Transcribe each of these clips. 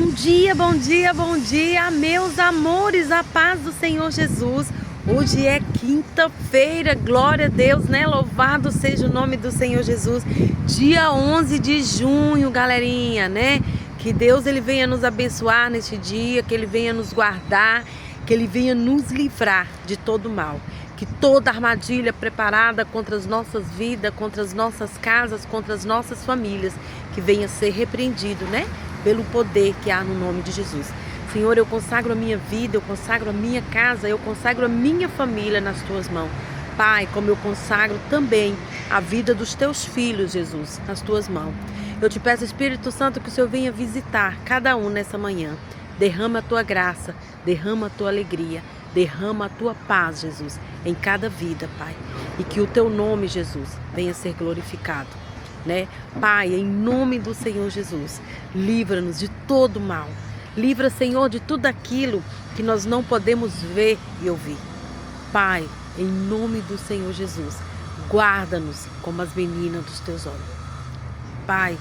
bom dia, bom dia, meus amores, a paz do Senhor Jesus. Hoje é quinta-feira, glória a Deus, né? Louvado seja o nome do Senhor Jesus. Dia 11 de junho, galerinha, né? Que Deus ele venha nos abençoar neste dia, que ele venha nos guardar, que ele venha nos livrar de todo mal. Que toda armadilha preparada contra as nossas vidas, contra as nossas casas, contra as nossas famílias, que venha ser repreendido, né? Pelo poder que há no nome de Jesus. Senhor, eu consagro a minha vida, eu consagro a minha casa, eu consagro a minha família nas tuas mãos. Pai, como eu consagro também a vida dos teus filhos, Jesus, nas tuas mãos. Eu te peço, Espírito Santo, que o Senhor venha visitar cada um nessa manhã. Derrama a tua graça, derrama a tua alegria, derrama a tua paz, Jesus, em cada vida, Pai. E que o teu nome, Jesus, venha ser glorificado, né? Pai, em nome do Senhor Jesus, livra-nos de todo mal. Livra, Senhor, de tudo aquilo que nós não podemos ver e ouvir. Pai, em nome do Senhor Jesus, guarda-nos como as meninas dos teus olhos. Pai,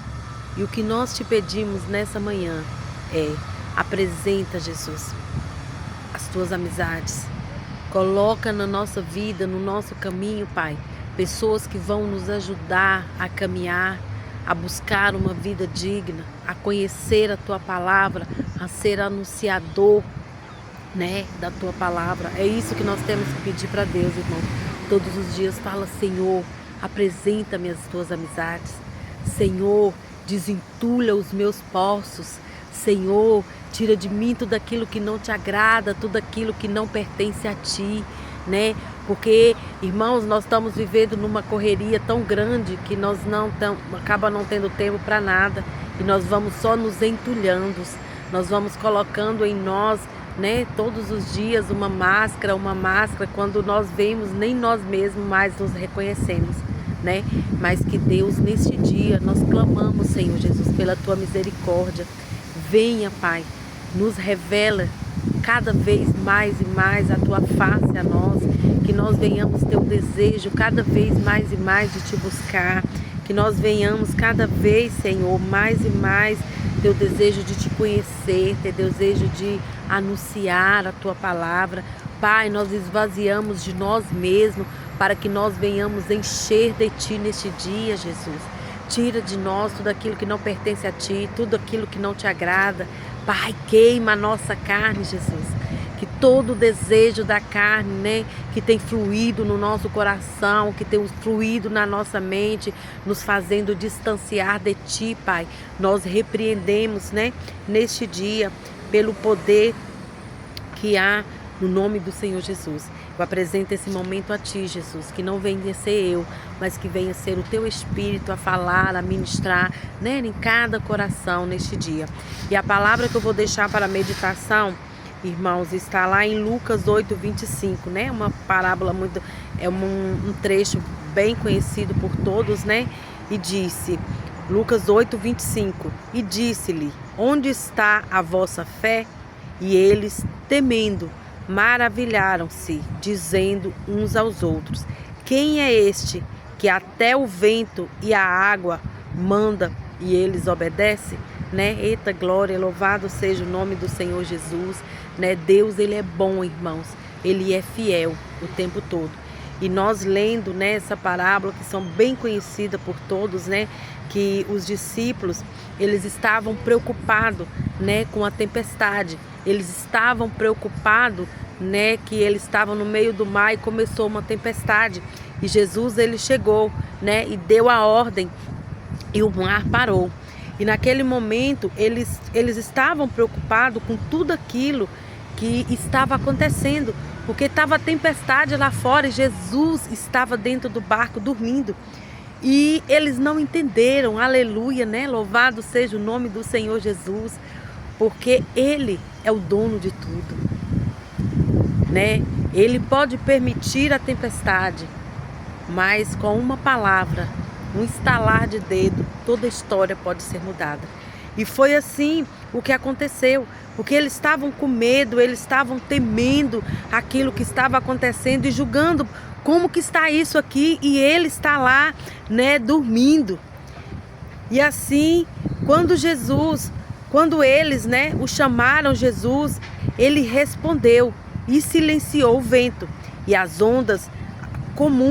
e o que nós te pedimos nessa manhã é: apresenta, Jesus, as tuas amizades. Coloca na nossa vida, no nosso caminho, Pai, pessoas que vão nos ajudar a caminhar, a buscar uma vida digna, a conhecer a tua palavra, a ser anunciador, né, da tua palavra. É isso que nós temos que pedir para Deus, irmão. Todos os dias fala: Senhor, apresenta-me as tuas amizades. Senhor, desentulha os meus poços. Senhor, tira de mim tudo aquilo que não te agrada, tudo aquilo que não pertence a ti, né? Porque, irmãos, nós estamos vivendo numa correria tão grande que nós acaba não tendo tempo para nada, e nós vamos só nos entulhando, nós vamos colocando em nós, né, todos os dias uma máscara, quando nós vemos, nem nós mesmos mais nos reconhecemos, né? Mas que Deus, neste dia, nós clamamos, Senhor Jesus, pela tua misericórdia. Venha, Pai, nos revela cada vez mais e mais a tua face a nós, que nós venhamos ter o desejo cada vez mais e mais de te buscar, que nós venhamos cada vez, Senhor, mais e mais ter o desejo de te conhecer, ter desejo de anunciar a tua palavra. Pai, nós esvaziamos de nós mesmos para que nós venhamos encher de ti neste dia, Jesus. Tira de nós tudo aquilo que não pertence a ti, tudo aquilo que não te agrada. Pai, queima a nossa carne, Jesus. Que todo o desejo da carne, né, que tem fluído no nosso coração, que tem fluído na nossa mente, nos fazendo distanciar de ti, Pai, nós repreendemos, né, neste dia, pelo poder que há no nome do Senhor Jesus. Eu apresento esse momento a ti, Jesus, que não venha ser eu, mas que venha ser o teu Espírito a falar, a ministrar, né, em cada coração neste dia. E a palavra que eu vou deixar para a meditação, irmãos, está lá em Lucas 8:25, né? Uma parábola muito, um trecho bem conhecido por todos, né? E disse, Lucas 8:25, e disse-lhe: onde está a vossa fé? E eles, temendo, maravilharam-se, dizendo uns aos outros: quem é este que até o vento e a água manda e eles obedecem? Né? Eita glória, louvado seja o nome do Senhor Jesus, né? Deus, ele é bom, irmãos, ele é fiel o tempo todo. E nós lendo, né, essa parábola, que são bem conhecida por todos, né, que os discípulos, eles estavam preocupados, né, com a tempestade. Eles estavam preocupados, né, que eles estavam no meio do mar e começou uma tempestade. E Jesus, ele chegou, né, e deu a ordem e o mar parou. E naquele momento eles estavam preocupados com tudo aquilo que estava acontecendo, porque estava tempestade lá fora e Jesus estava dentro do barco dormindo. E eles não entenderam, aleluia, né? Louvado seja o nome do Senhor Jesus, porque Ele é o dono de tudo, né? Ele pode permitir a tempestade, mas com uma palavra, um estalar de dedo, toda a história pode ser mudada. E foi assim o que aconteceu, porque eles estavam com medo, eles estavam temendo aquilo que estava acontecendo e julgando como que está isso aqui, e ele está lá, né, dormindo. E assim, quando Jesus Quando eles, o chamaram Jesus, ele respondeu e silenciou o vento e as ondas como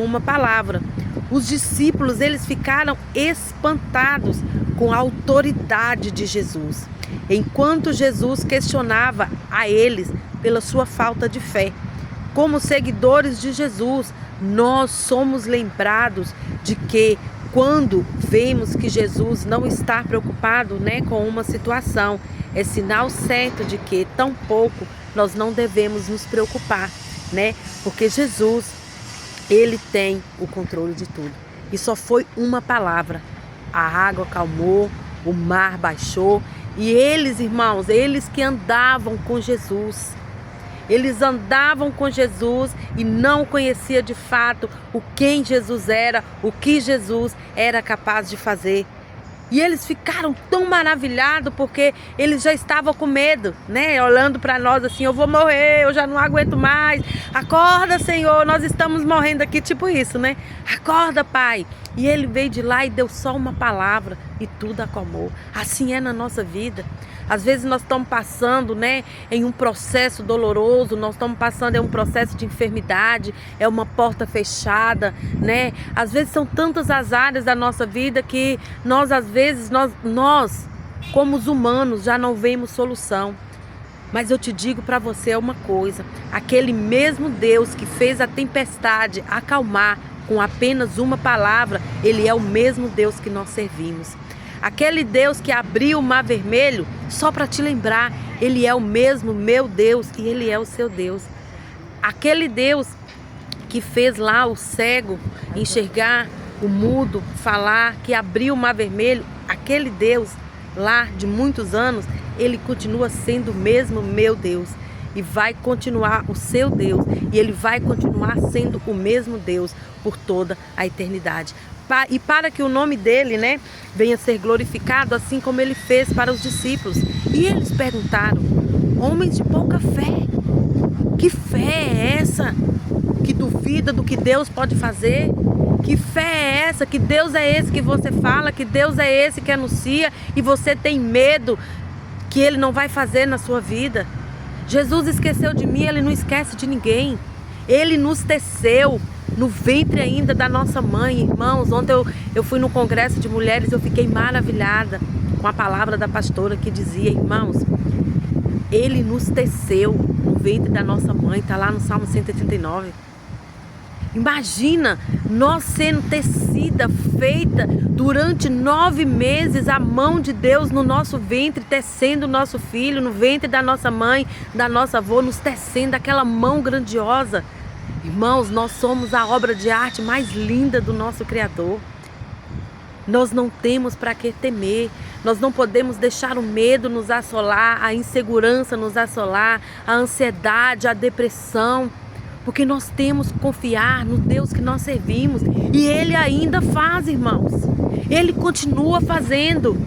uma palavra. Os discípulos, eles ficaram espantados com a autoridade de Jesus, enquanto Jesus questionava a eles pela sua falta de fé. Como seguidores de Jesus, nós somos lembrados de que quando vemos que Jesus não está preocupado, com uma situação, é sinal certo de que tampouco nós não devemos nos preocupar, porque Jesus, ele tem o controle de tudo. E só foi uma palavra. A água acalmou, o mar baixou. E eles, irmãos, eles que andavam com Jesus, eles andavam com Jesus e não conheciam de fato quem Jesus era, o que Jesus era capaz de fazer. E eles ficaram tão maravilhados porque eles já estavam com medo, olhando para nós assim: eu vou morrer, eu já não aguento mais. Acorda, Senhor, nós estamos morrendo aqui, tipo isso, Acorda, Pai. E ele veio de lá e deu só uma palavra e tudo acalmou. Assim é na nossa vida. Às vezes nós estamos passando, em um processo doloroso, nós estamos passando em um processo de enfermidade, é uma porta fechada, Às vezes são tantas as áreas da nossa vida que nós, às vezes, nós como os humanos, já não vemos solução. Mas eu te digo para você uma coisa: aquele mesmo Deus que fez a tempestade acalmar com apenas uma palavra, ele é o mesmo Deus que nós servimos. Aquele Deus que abriu o mar vermelho, só para te lembrar, ele é o mesmo meu Deus e ele é o seu Deus. Aquele Deus que fez lá o cego enxergar, o mudo falar, que abriu o mar vermelho, aquele Deus lá de muitos anos, ele continua sendo o mesmo meu Deus. E vai continuar o seu Deus. E ele vai continuar sendo o mesmo Deus por toda a eternidade. E para que o nome dele, venha ser glorificado, assim como ele fez para os discípulos. E eles perguntaram: homens de pouca fé, que fé é essa que duvida do que Deus pode fazer? Que fé é essa? Que Deus é esse que você fala? Que Deus é esse que anuncia e você tem medo que ele não vai fazer na sua vida? Jesus esqueceu de mim, ele não esquece de ninguém. Ele nos teceu no ventre ainda da nossa mãe. Irmãos, ontem eu fui no congresso de mulheres, eu fiquei maravilhada com a palavra da pastora que dizia: irmãos, ele nos teceu no ventre da nossa mãe. Está lá no Salmo 139. Imagina nós sendo tecida, feita durante 9 meses, a mão de Deus no nosso ventre, tecendo o nosso filho, no ventre da nossa mãe, da nossa avó, nos tecendo, aquela mão grandiosa. Irmãos, nós somos a obra de arte mais linda do nosso Criador. Nós não temos para que temer. Nós não podemos deixar o medo nos assolar, a insegurança nos assolar, a ansiedade, a depressão. Porque nós temos que confiar no Deus que nós servimos. E Ele ainda faz, irmãos. Ele continua fazendo.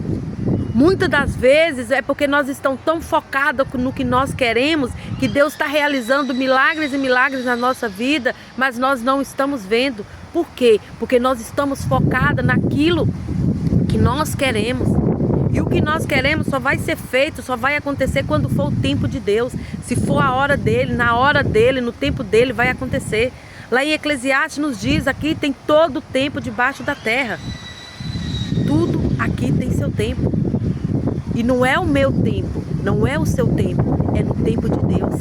Muitas das vezes é porque nós estamos tão focados no que nós queremos, que Deus está realizando milagres e milagres na nossa vida, mas nós não estamos vendo. Por quê? Porque nós estamos focados naquilo que nós queremos. E o que nós queremos só vai ser feito, só vai acontecer quando for o tempo de Deus. Se for a hora dele, na hora dele, no tempo dele, vai acontecer. Lá em Eclesiastes nos diz: aqui tem todo o tempo debaixo da terra. Tudo aqui tem seu tempo. E não é o meu tempo, não é o seu tempo, é no tempo de Deus.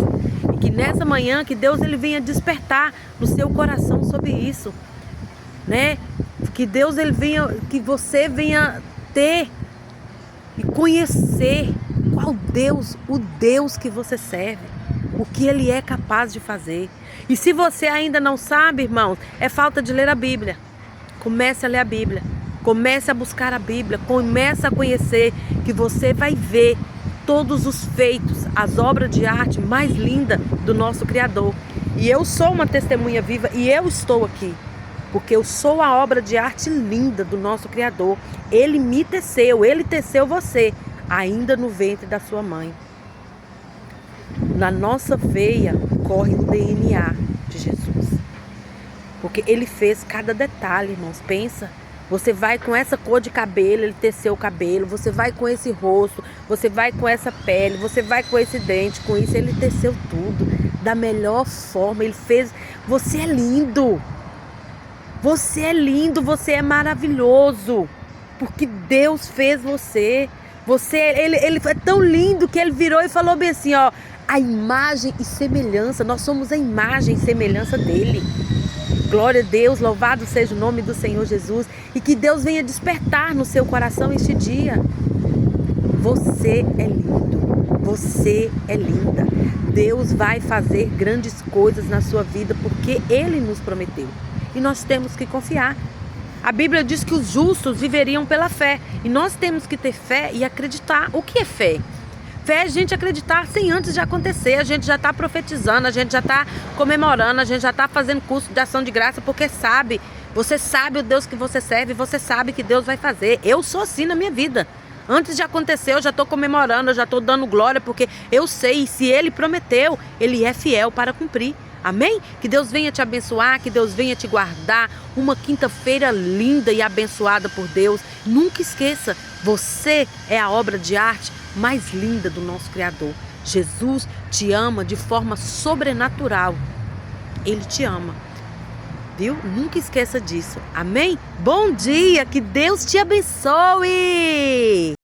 E que nessa manhã, que Deus ele venha despertar no seu coração sobre isso, Que Deus ele venha, que você venha ter e conhecer qual Deus, o Deus que você serve, o que Ele é capaz de fazer. E se você ainda não sabe, irmãos, é falta de ler a Bíblia. Comece a ler a Bíblia, comece a buscar a Bíblia, comece a conhecer, que você vai ver todos os feitos, as obras de arte mais lindas do nosso Criador. E eu sou uma testemunha viva e eu estou aqui, porque eu sou a obra de arte linda do nosso Criador. Ele me teceu, Ele teceu você, ainda no ventre da sua mãe. Na nossa veia corre o DNA de Jesus. Porque Ele fez cada detalhe, irmãos. Pensa, Você vai com essa cor de cabelo, ele teceu o cabelo. Você vai com esse rosto, você vai com essa pele, você vai com esse dente, com isso. Ele teceu tudo da melhor forma. Ele fez. Você é lindo. Você é lindo, você é maravilhoso. Porque Deus fez você. Ele é tão lindo que ele virou e falou bem assim, ó. A imagem e semelhança. Nós somos a imagem e semelhança dele. Glória a Deus, louvado seja o nome do Senhor Jesus. E que Deus venha despertar no seu coração este dia. Você é lindo, você é linda. Deus vai fazer grandes coisas na sua vida porque Ele nos prometeu. E nós temos que confiar. A Bíblia diz que os justos viveriam pela fé. E nós temos que ter fé e acreditar. O que é fé? Fé é a gente acreditar sem antes de acontecer. A gente já está profetizando, a gente já está comemorando, a gente já está fazendo curso de ação de graça porque sabe. Você sabe o Deus que você serve, você sabe que Deus vai fazer. Eu sou assim na minha vida. Antes de acontecer, eu já estou comemorando, eu já estou dando glória porque eu sei, se Ele prometeu, Ele é fiel para cumprir. Amém? Que Deus venha te abençoar, que Deus venha te guardar. Uma quinta-feira linda e abençoada por Deus. Nunca esqueça, você é a obra de arte mais linda do nosso Criador. Jesus te ama de forma sobrenatural. Ele te ama. Viu? Nunca esqueça disso. Amém? Bom dia, que Deus te abençoe!